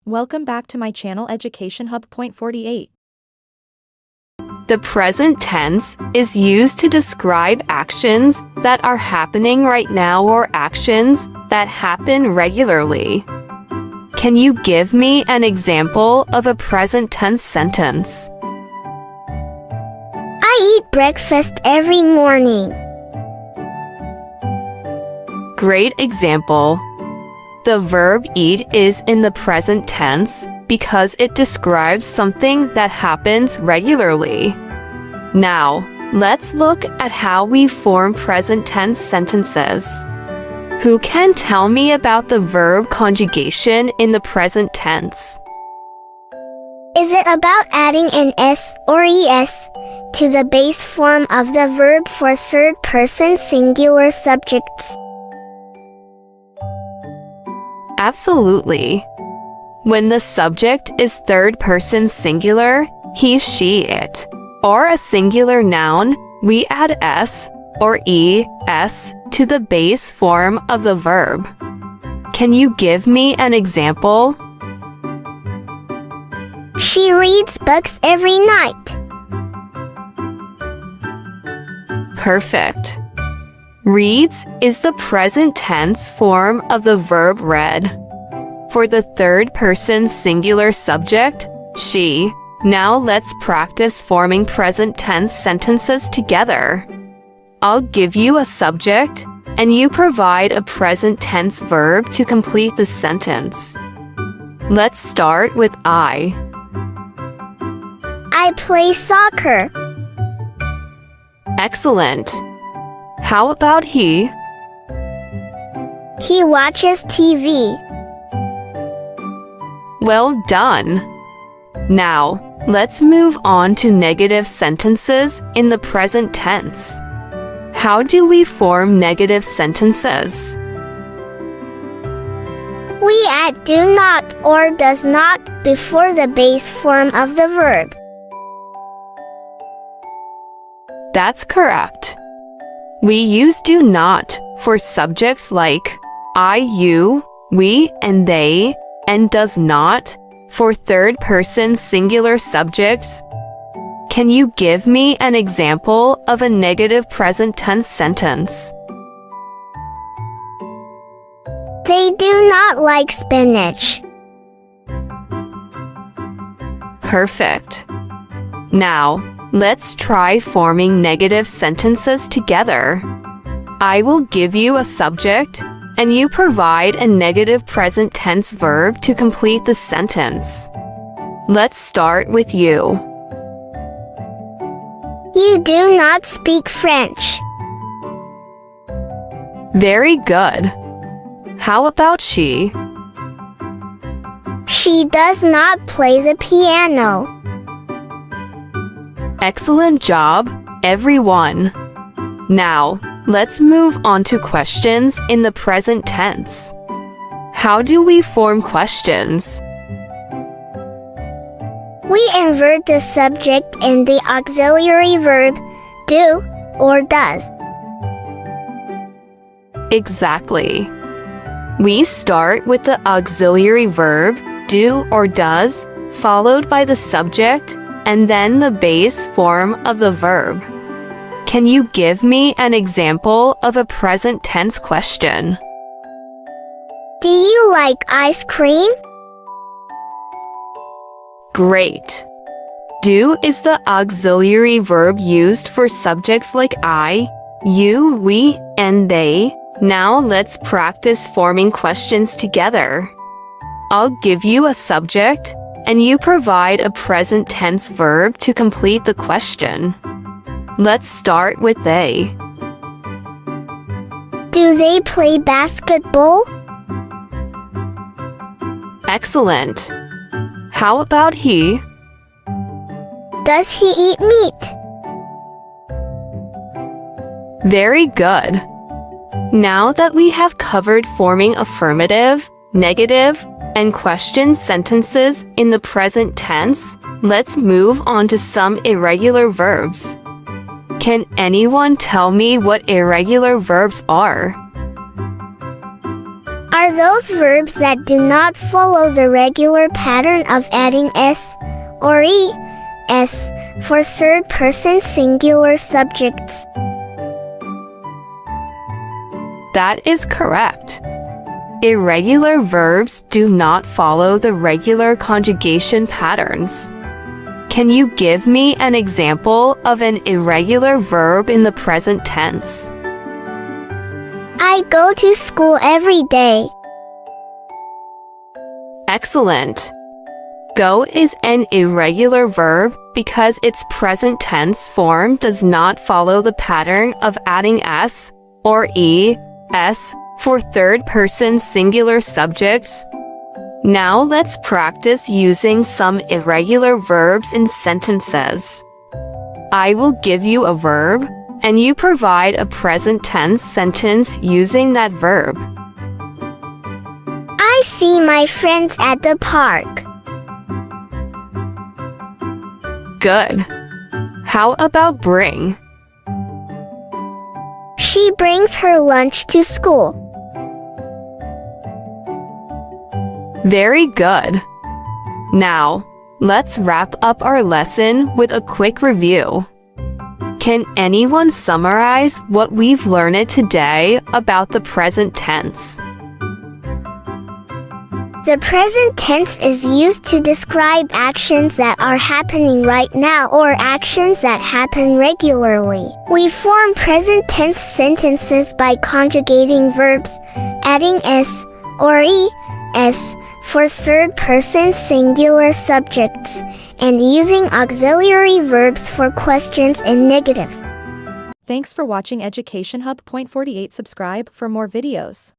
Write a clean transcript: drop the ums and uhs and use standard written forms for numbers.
Welcome back to my channel Education Hub. Point 48. The present tense is used to describe actions that are happening right now or actions that happen regularly. Can you give me an example of a present tense sentence? I eat breakfast every morning. Great example. The verb eat is in the present tense because it describes something that happens regularly. Now, let's look at how we form present tense sentences. Who can tell me about the verb conjugation in the present tense? Is it about adding an s or es to the base form of the verb for third-person singular subjects? Absolutely. When the subject is third-person singular, he, she, it, or a singular noun, we add s or es to the base form of the verb. Can you give me an example? She reads books every night. Perfect. Reads is the present tense form of the verb read. For the third-person singular subject, she, now let's practice forming present tense sentences together. I'll give you a subject, and you provide a present tense verb to complete the sentence. Let's start with I. I play soccer. Excellent. How about he? He watches TV. Well done. Now, let's move on to negative sentences in the present tense. How do we form negative sentences? We add do not or does not before the base form of the verb. That's correct. We use do not for subjects like I, you, we, and they, and does not for third-person singular subjects. Can you give me an example of a negative present tense sentence? They do not like spinach. Perfect. Now, let's try forming negative sentences together. I will give you a subject, and you provide a negative present tense verb to complete the sentence. Let's start with you. You do not speak French. Very good. How about she? She does not play the piano. Excellent job, everyone. Now, let's move on to questions in the present tense. How do we form questions? We invert the subject in the auxiliary verb do or does. Exactly. We start with the auxiliary verb do or does, followed by the subject, and then the base form of the verb. Can you give me an example of a present tense question? Do you like ice cream? Great. Do is the auxiliary verb used for subjects like I, you, we, and they. Now let's practice forming questions together. I'll give you a subject, and you provide a present tense verb to complete the question. Let's start with they. Do they play basketball? Excellent. How about he? Does he eat meat? Very good. Now that we have covered forming affirmative, negative, and question sentences in the present tense, let's move on to some irregular verbs. Can anyone tell me what irregular verbs are? are those verbs that do not follow the regular pattern of adding s or es for third-person singular subjects. That is correct. Irregular verbs do not follow the regular conjugation patterns. Can you give me an example of an irregular verb in the present tense? I go to school every day. Excellent. Go is an irregular verb because its present tense form does not follow the pattern of adding s or es for third-person singular subjects. Now let's practice using some irregular verbs in sentences. I will give you a verb, and you provide a present tense sentence using that verb. I see my friends at the park. Good. How about bring? She brings her lunch to school. Very good. Now, let's wrap up our lesson with a quick review. Can anyone summarize what we've learned today about the present tense? The present tense is used to describe actions that are happening right now or actions that happen regularly. We form present tense sentences by conjugating verbs, adding s or es for third-person singular subjects, and using auxiliary verbs for questions and negatives. Thanks for watching Education Hub. Point 48. Subscribe for more videos.